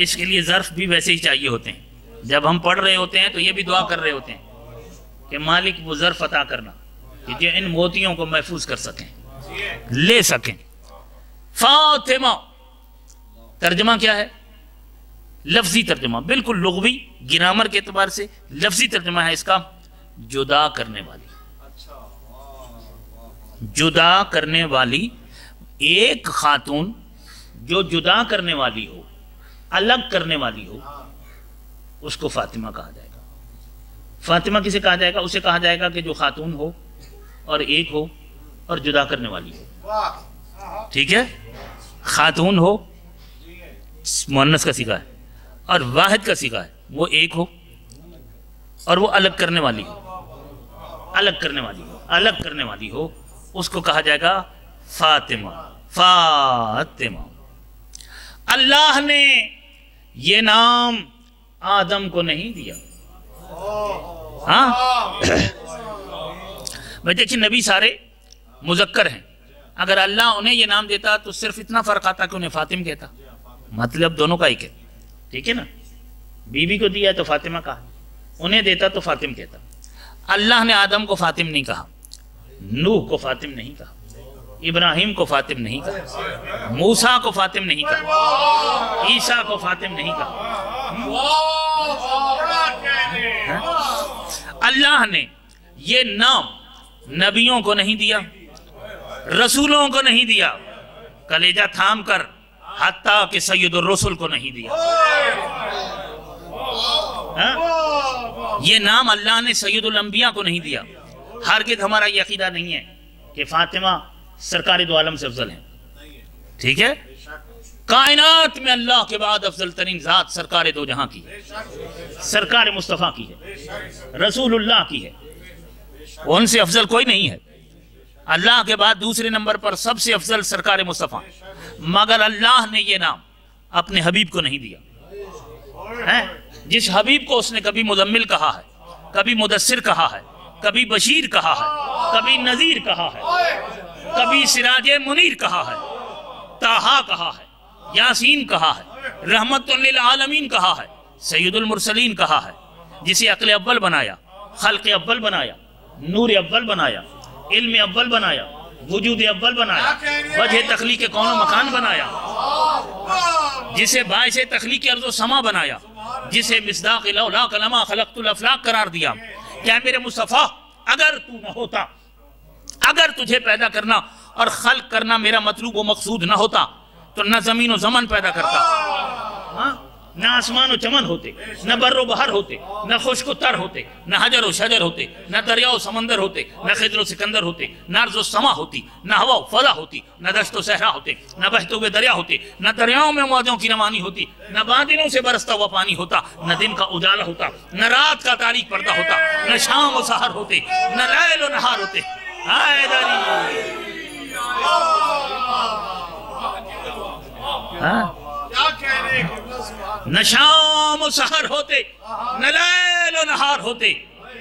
اس کے لیے ظرف بھی ویسے ہی چاہیے ہوتے ہیں. جب ہم پڑھ رہے ہوتے ہیں تو یہ بھی دعا کر رہے ہوتے ہیں کہ مالک وہ ظرف عطا کرنا کہ جو ان موتیوں کو محفوظ کر سکیں، لے سکیں. فاطمہ ترجمہ کیا ہے؟ لفظی ترجمہ بالکل لغوی گرامر کے اعتبار سے لفظی ترجمہ ہے اس کا جدا کرنے والی. جدا کرنے والی. ایک خاتون جو جدا کرنے والی ہو، الگ کرنے والی ہو، اس کو فاطمہ کہا جائے گا. فاطمہ کسے کہا جائے گا؟ اسے کہا جائے گا کہ جو خاتون ہو اور ایک ہو اور جدا کرنے والی ہو. ٹھیک ہے، خاتون ہو مؤنث کا صیغہ ہے اور واحد کا صیغہ ہے، وہ ایک ہو اور وہ الگ کرنے والی ہو. الگ کرنے والی ہو، الگ کرنے والی ہو، اس کو کہا جائے گا فاطمہ. فاطمہ. اللہ نے یہ نام آدم کو نہیں دیا. ہاں بھائی دیکھیں نبی سارے مذکر ہیں. اگر اللہ انہیں یہ نام دیتا تو صرف اتنا فرق آتا کہ انہیں فاطم کہتا. مطلب دونوں کا ایک ہے. ٹھیک ہے نا، بی بی کو دیا تو فاطمہ کہا، انہیں دیتا تو فاطم کہتا. اللہ نے آدم کو فاطم نہیں کہا، نوح کو فاطم نہیں کہا، ابراہیم کو فاطم نہیں کہا، موسیٰ کو فاطم نہیں کہا، عیسیٰ کو فاطم نہیں کہا. اللہ نے یہ نام نبیوں کو نہیں دیا، رسولوں کو نہیں دیا، کلیجہ تھام کر حتیٰ کہ سید الرسل کو نہیں دیا. یہ نام اللہ نے سید الانبیاء کو نہیں دیا. ہرگز ہمارا یہ عقیدہ نہیں ہے کہ فاطمہ سرکار دو عالم سے افضل ہیں. ٹھیک ہے، کائنات میں اللہ کے بعد افضل ترین ذات سرکار دو جہاں کی ہے، سرکار مصطفیٰ کی ہے، رسول اللہ کی ہے. ان سے افضل کوئی نہیں ہے. اللہ کے بعد دوسرے نمبر پر سب سے افضل سرکار مصطفیٰ. مگر اللہ نے یہ نام اپنے حبیب کو نہیں دیا. جس حبیب کو اس نے کبھی مزمل کہا ہے، کبھی مدثر کہا ہے، کبھی بشیر کہا ہے، کبھی نذیر کہا ہے، کبھی سراج منیر کہا ہے، طٰہٰ کہا ہے، یاسین کہا ہے، رحمت للعالمین کہا ہے، سید المرسلین کہا ہے، جسے عقل اول بنایا، خلق اول بنایا، نور اول بنایا، علم اول بنایا، وجود اول بنایا، وجہ تخلیق کون و مکان بنایا، جسے باعث تخلیق ارض و سما بنایا، جسے مصداق لولا کلمہ خلقت الافلاق قرار دیا. کیا میرے مصطفیٰ اگر تو نہ ہوتا، اگر تجھے پیدا کرنا اور خلق کرنا میرا مطلوب و مقصود نہ ہوتا تو نہ زمین و زمن پیدا کرتا، نہ آسمان و چمن ہوتے، نہ بر و بحر ہوتے، نہ خشک و تر ہوتے، نہ حجر و شجر ہوتے، نہ دریا و سمندر ہوتے، نہ خضر و سکندر ہوتے، نہ ارض و سما ہوتی، نہ ہوا و فضا ہوتی، نہ دشت و صحرا ہوتے، نہ بہتے ہوئے دریا ہوتے، نہ دریاؤں میں موجوں کی روانی ہوتی، نہ بادلوں سے برستا ہوا پانی ہوتا، نہ دن کا اجالا ہوتا، نہ رات کا تاریک پردہ ہوتا، نہ شام و سحر ہوتے، نہ لیل و نہار ہوتے. نہ شام و سحر ہوتے، نہ لیل و نہار ہوتے،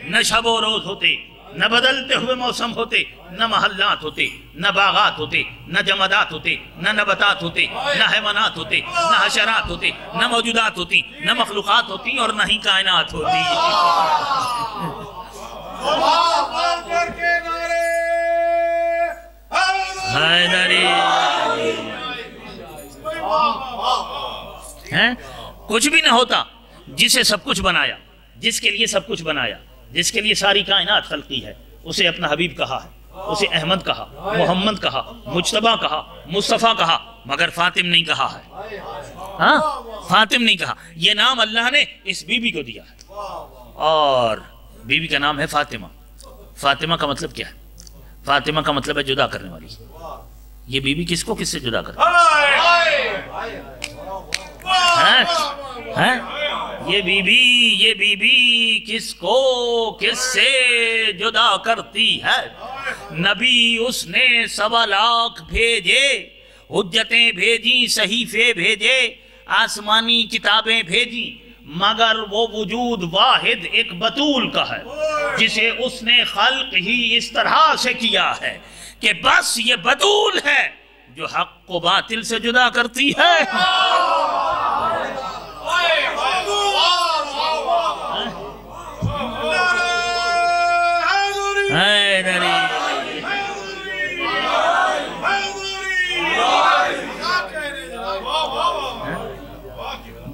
نہ شب و روز ہوتے، نہ بدلتے ہوئے موسم ہوتے، نہ محلات ہوتے، نہ باغات ہوتے، نہ جمادات ہوتے، نہ نباتات ہوتے، نہ حیوانات ہوتے، نہ حشرات ہوتے، نہ موجودات ہوتی، نہ مخلوقات ہوتی اور نہ ہی کائنات ہوتی. کچھ بھی نہ ہوتا جسے سب کچھ بنایا، جس کے لیے سب کچھ بنایا، جس کے لیے ساری کائنات خلقی ہے، اسے اپنا حبیب کہا ہے، اسے احمد کہا، محمد کہا، مجتبیٰ کہا، مصطفیٰ کہا، مگر فاطم نہیں کہا ہے. ہاں فاطم نہیں کہا. یہ نام اللہ نے اس بی بی کو دیا ہے اور بی بی کا نام ہے فاطمہ. فاطمہ کا مطلب کیا ہے؟ فاطمہ کا مطلب ہے جدا کرنے والی. یہ بی بی کس کو کس سے جدا کرتی ہے؟ یہ بی بی کس کو کس سے جدا کرتی ہے؟ نبی اس نے 1.25 لاکھ بھیجے، حجتیں بھیجی، صحیفے بھیجے، آسمانی کتابیں بھیجی، مگر وہ وجود واحد ایک بطول کا ہے جسے اس نے خلق ہی اس طرح سے کیا ہے کہ بس یہ بطول ہے جو حق کو باطل سے جدا کرتی ہے.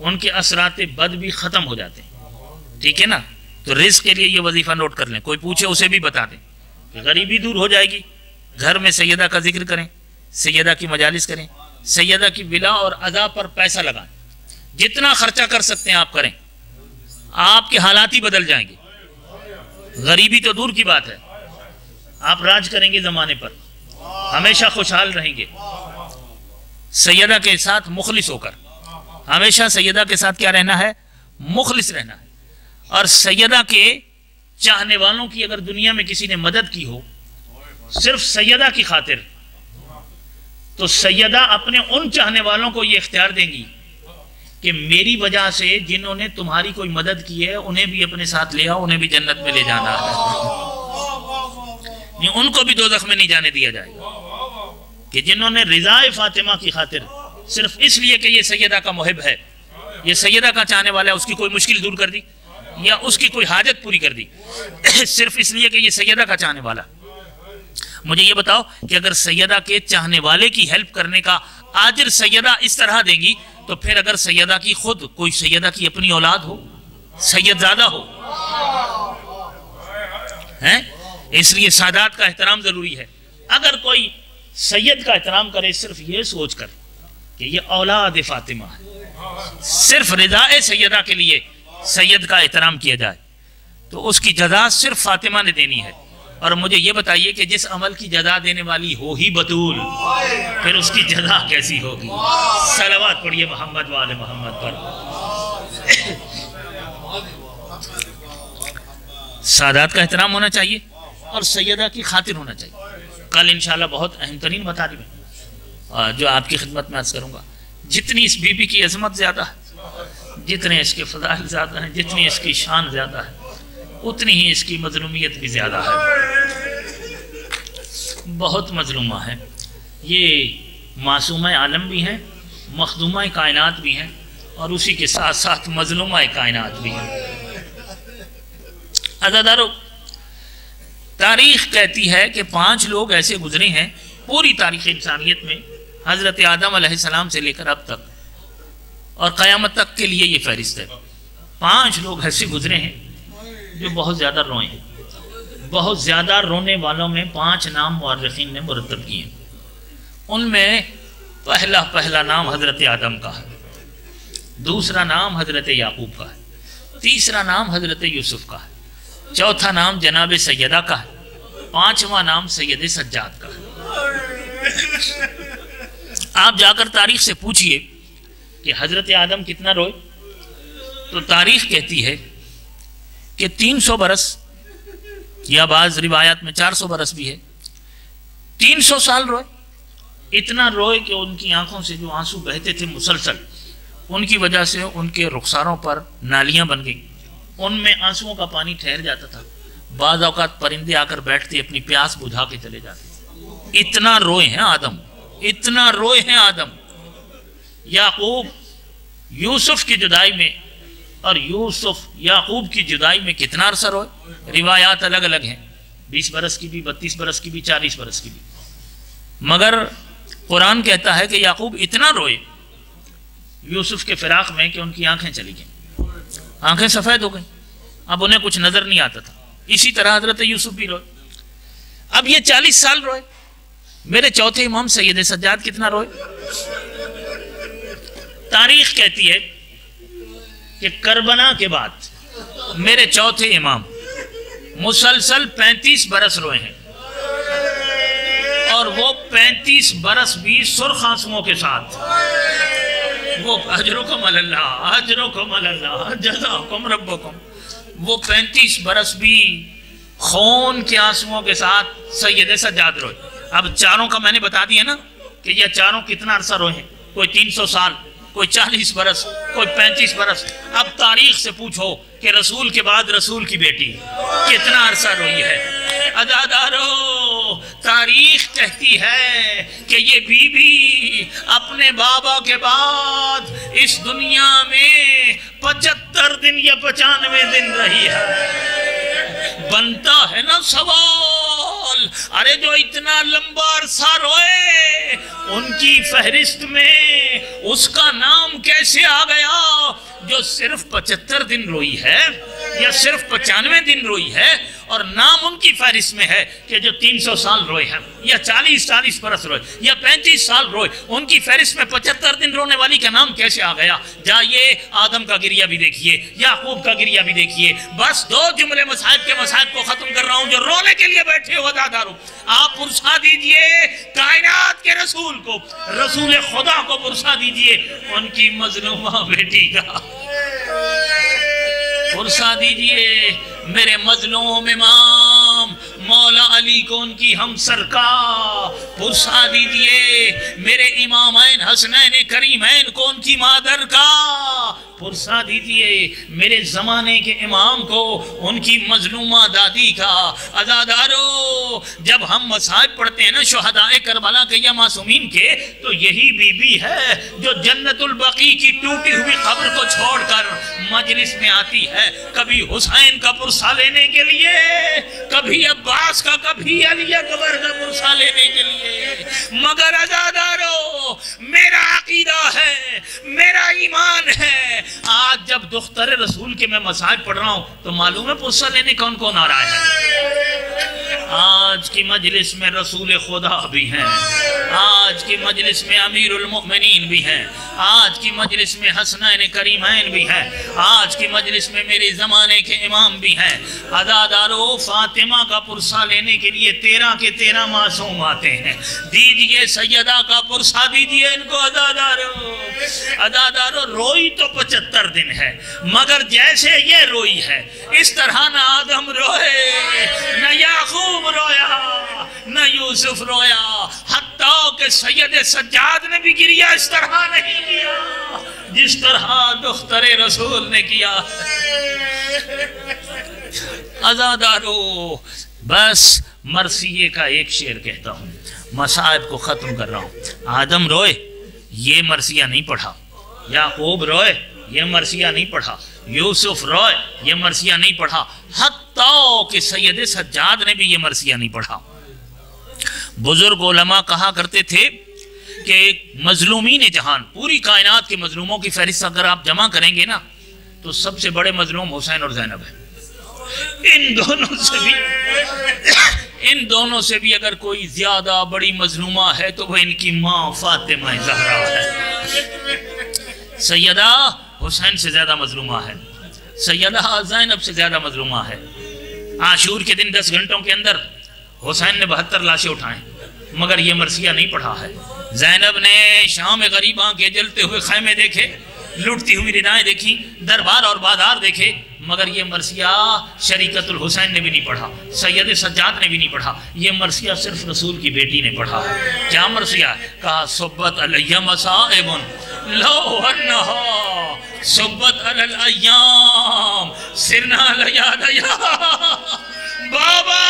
ان کے اثرات بد بھی ختم ہو جاتے ہیں، ٹھیک ہے نا؟ تو رزق کے لیے یہ وظیفہ نوٹ کر لیں، کوئی پوچھے اسے بھی بتا دیں کہ غریبی دور ہو جائے گی، گھر میں سیدہ کا ذکر کریں، سیدہ کی مجالس کریں، سیدہ کی ولا اور ادا پر پیسہ لگائیں، جتنا خرچہ کر سکتے ہیں آپ کریں، آپ کے حالات ہی بدل جائیں گے۔ غریبی تو دور کی بات ہے، آپ راج کریں گے زمانے پر، ہمیشہ خوشحال رہیں گے۔ سیدہ کے ساتھ مخلص ہو کر، ہمیشہ سیدہ کے ساتھ کیا رہنا ہے؟ مخلص رہنا ہے۔ اور سیدہ کے چاہنے والوں کی اگر دنیا میں کسی نے مدد کی ہو صرف سیدہ کی خاطر، تو سیدہ اپنے ان چاہنے والوں کو یہ اختیار دیں گی کہ میری وجہ سے جنہوں نے تمہاری کوئی مدد کی ہے انہیں بھی اپنے ساتھ لے آؤ، انہیں بھی جنت میں لے جانا ہے، ان کو بھی دوزخ میں نہیں جانے دیا جائے گا۔ کہ جنہوں نے رضا فاطمہ کی خاطر صرف اس لیے کہ یہ سیدہ کا محب ہے، یہ سیدہ کا چاہنے والا ہے، اس کی کوئی مشکل دور کر دی یا اس کی کوئی حاجت پوری کر دی صرف اس لیے کہ یہ سیدہ کا چاہنے والا۔ مجھے یہ بتاؤ کہ اگر سیدہ کے چاہنے والے کی ہیلپ کرنے کا اجر سیدہ اس طرح دیں گی، تو پھر اگر سیدہ کی خود کوئی سیدہ کی اپنی اولاد ہو، سید زادہ ہو، اس لیے سادات کا احترام ضروری ہے۔ اگر کوئی سید کا احترام کرے صرف یہ سوچ کر کہ یہ اولاد فاطمہ ہے، صرف رضا سیدہ کے لیے سید کا احترام کیا جائے، تو اس کی جزا صرف فاطمہ نے دینی ہے۔ اور مجھے یہ بتائیے کہ جس عمل کی جزا دینے والی ہو ہی بطول، پھر اس کی جزا کیسی ہوگی؟ صلوات پڑھیے محمد وآل محمد پر۔ سادات کا احترام ہونا چاہیے اور سیدہ کی خاطر ہونا چاہیے۔ کل انشاءاللہ بہت اہم ترین مطالب ہے جو آپ کی خدمت میں عرض کروں گا۔ جتنی اس بی بی کی عظمت زیادہ ہے، جتنے اس کے فضائل زیادہ ہیں، جتنی اس کی شان زیادہ ہے، اتنی ہی اس کی مظلومیت بھی زیادہ ہے، بہت مظلومہ ہے۔ یہ معصومہ عالم بھی ہیں، مخدومہ کائنات بھی ہیں، اور اسی کے ساتھ ساتھ مظلومہ کائنات بھی ہیں۔ عزیزارو، تاریخ کہتی ہے کہ 5 لوگ ایسے گزرے ہیں پوری تاریخ انسانیت میں، حضرت آدم علیہ السلام سے لے کر اب تک اور قیامت تک کے لیے یہ فہرست ہے۔ 5 لوگ ایسے گزرے ہیں جو بہت زیادہ روئے ہیں۔ بہت زیادہ رونے والوں میں 5 نام مورخین نے مرتب کیے ہیں۔ ان میں پہلا نام حضرت آدم کا ہے، دوسرا نام حضرت یعقوب کا ہے، تیسرا نام حضرت یوسف کا ہے، چوتھا نام جناب سیدہ کا ہے، 5واں نام سید سجاد کا ہے۔ آپ جا کر تاریخ سے پوچھئے کہ حضرت آدم کتنا روئے، تو تاریخ کہتی ہے کہ 300 برس، یا بعض روایات میں 400 برس بھی ہے، 300 سال روئے۔ اتنا روئے کہ ان کی آنکھوں سے جو آنسو بہتے تھے مسلسل، ان کی وجہ سے ان کے رخساروں پر نالیاں بن گئی، ان میں آنسوؤں کا پانی ٹھہر جاتا تھا۔ بعض اوقات پرندے آ کر بیٹھتے، اپنی پیاس بجھا کے چلے جاتے۔ اتنا روئے ہیں آدم، اتنا روئے ہیں آدم۔ یعقوب یوسف کی جدائی میں اور یوسف یعقوب کی جدائی میں کتنا عرصہ روئے؟ روایات الگ الگ ہیں، 20 برس کی بھی، 32 برس کی بھی، 40 برس کی بھی۔ مگر قرآن کہتا ہے کہ یعقوب اتنا روئے یوسف کے فراق میں کہ ان کی آنکھیں چلی گئیں، آنکھیں سفید ہو گئیں، اب انہیں کچھ نظر نہیں آتا تھا۔ اسی طرح حضرت یوسف بھی روئے۔ اب یہ 40 سال روئے۔ میرے چوتھے امام سید سجاد کتنا روئے؟ تاریخ کہتی ہے کہ کربلا کے بعد میرے چوتھے امام مسلسل 35 برس روئے ہیں، اور وہ 35 برس بھی سرخ آنسوؤں کے ساتھ۔ وہ اجرکم اللہ، اجرکم اللہ، جزاکم ربکم، وہ 35 برس بھی خون کے آنسوؤں کے ساتھ سید سجاد روئے۔ اب چاروں کا میں نے بتا دیا نا کہ یہ چاروں کتنا عرصہ روئے ہیں، کوئی 300 سال، کوئی 40 برس، کوئی 35 برس۔ اب تاریخ سے پوچھو کہ رسول کے بعد رسول کی بیٹی کتنا عرصہ روئی ہے۔ عزادارو، تاریخ کہتی ہے کہ یہ بی بی اپنے بابا کے بعد اس دنیا میں 75 دن یا 95 دن رہی ہے۔ بنتا ہے نا سوال، ارے جو اتنا لمبا عرصہ روئے ان کی فہرست میں اس کا نام کیسے آ گیا جو صرف 75 دن روئی ہے یا صرف 95 دن روئی ہے، اور نام ان کی فہرست میں ہے کہ جو 300 سال روئے ہیں یا 40 برس روئے یا 35 سال روئے، ان کی فہرست میں 75 دن رونے والی کا نام کیسے آ گیا؟ جائیے آدم کا گریہ بھی دیکھیے، یعقوب کا گریہ بھی دیکھیے۔ بس 2 جملے مصائب کے مصائب کو ختم کر رہا ہوں جو رونے کے لیے بیٹھے ہو وفاداروں، آپ پرسا دیجئے کائنات کے رسول کو، رسول خدا کو پرسا دیجئے ان کی مظلومہ بیٹی کا، پرسا دیجئے میرے مظلوم امام مولا علی کو ان کی ہمسر کا، پرسا دیجئے میرے امامین حسنین کریمین کو ان کی مادر کا، پرسا دیجئے میرے زمانے کے امام کو ان کی مظلومہ دادی کا۔ عزادارو، جب ہم مصائب پڑھتے ہیں نا شہدائے کربلا کے یا معصومین کے، تو یہی بی بی ہے جو جنت البقیع کی ٹوٹی ہوئی قبر کو چھوڑ کر مجلس میں آتی ہے، کبھی حسین کا پرسا لینے کے لیے، کبھی عباس کا، کبھی علی اکبر کا پرسا لینے کے لیے۔ مگر عزادارو، میرا عقیدہ ہے، میرا ایمان ہے، آج جب دختر رسول کے میں مصائب پڑھ رہا ہوں تو معلوم ہے پرسا لینے کون کون آ رہا ہے۔ آج کی مجلس میں رسول خدا بھی ہیں، آج کی مجلس میں امیر المؤمنین بھی ہیں، آج کی مجلس میں حسنین کریمین بھی ہیں، آج کی مجلس میں میرے زمانے کے امام بھی ہیں۔ عزادارو، فاطمہ کا پرسا لینے کے لیے 13 کے 13 معصوم آتے ہیں، دیجئے سیدہ کا پرسا دیجئے ان کو۔ عزادارو، روئی تو 75 دن ہے، مگر جیسے یہ روئی ہے اس طرح نہ آدم روئے، نہ یعقوب رویا، نہ یوسف رویا، حتیٰ کہ سید سجاد نے بھی گریہ اس طرح نہیں کیا جس طرح دختر رسول نے کیا۔ عزادارو، بس مرثیے کا ایک شعر کہتا ہوں، مصائب کو ختم کر رہا ہوں۔ آدم روئے، یہ مرثیہ نہیں پڑھا، یعقوب روئے، یہ مرثیہ نہیں پڑھا، یوسف روئے، یہ مرثیہ نہیں پڑھا، حتیٰ کہ سید سجاد نے بھی یہ مرثیہ نہیں پڑھا۔ بزرگ علماء کہا کرتے تھے کہ مظلومین جہان، پوری کائنات کے مظلوموں کی فہرست اگر آپ جمع کریں گے نا تو سب سے بڑے مظلوم حسین اور زینب ہیں۔ ان دونوں سے بھی اگر کوئی زیادہ بڑی مظلومہ ہے تو وہ ان کی ماں فاطمہ زہرا ہے۔ سیدہ حسین سے زیادہ مظلومہ ہے، سیدہ زینب سے زیادہ مظلومہ ہے۔ عاشور کے دن 10 گھنٹوں کے اندر حسین نے 72 لاشیں اٹھائیں، مگر یہ مرثیہ نہیں پڑھا ہے۔ زینب نے شام غریباں کے جلتے ہوئے خیمے دیکھے، لٹتی ہوئی ردائیں دیکھی، دربار اور بازار دیکھے، مگر یہ مرثیہ شریکت الحسین نے بھی نہیں پڑھا، سید سجاد نے بھی نہیں پڑھا، یہ مرثیہ صرف رسول کی بیٹی نے پڑھا۔ کیا مرثیہ؟ کہا صبت علیہ مصائب لو انہا صبت علی الایام سرنا لیادیا۔ بابا،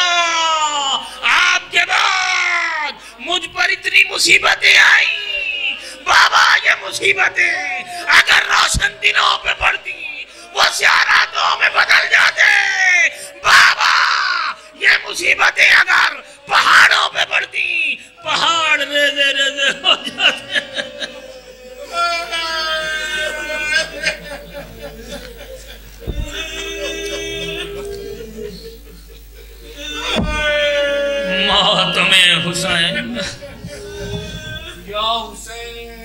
آپ کے بعد مجھ پر اتنی مصیبتیں آئیں، بابا یہ مصیبتیں اگر روشن دنوں پہ پڑتی وہ سیاہ راتوں میں بدل جاتے، بابا یہ مصیبتیں اگر پہاڑوں پہ پڑتی پہاڑ ریزے ریزے ہو جاتے۔ ماتم حسین، یا حسین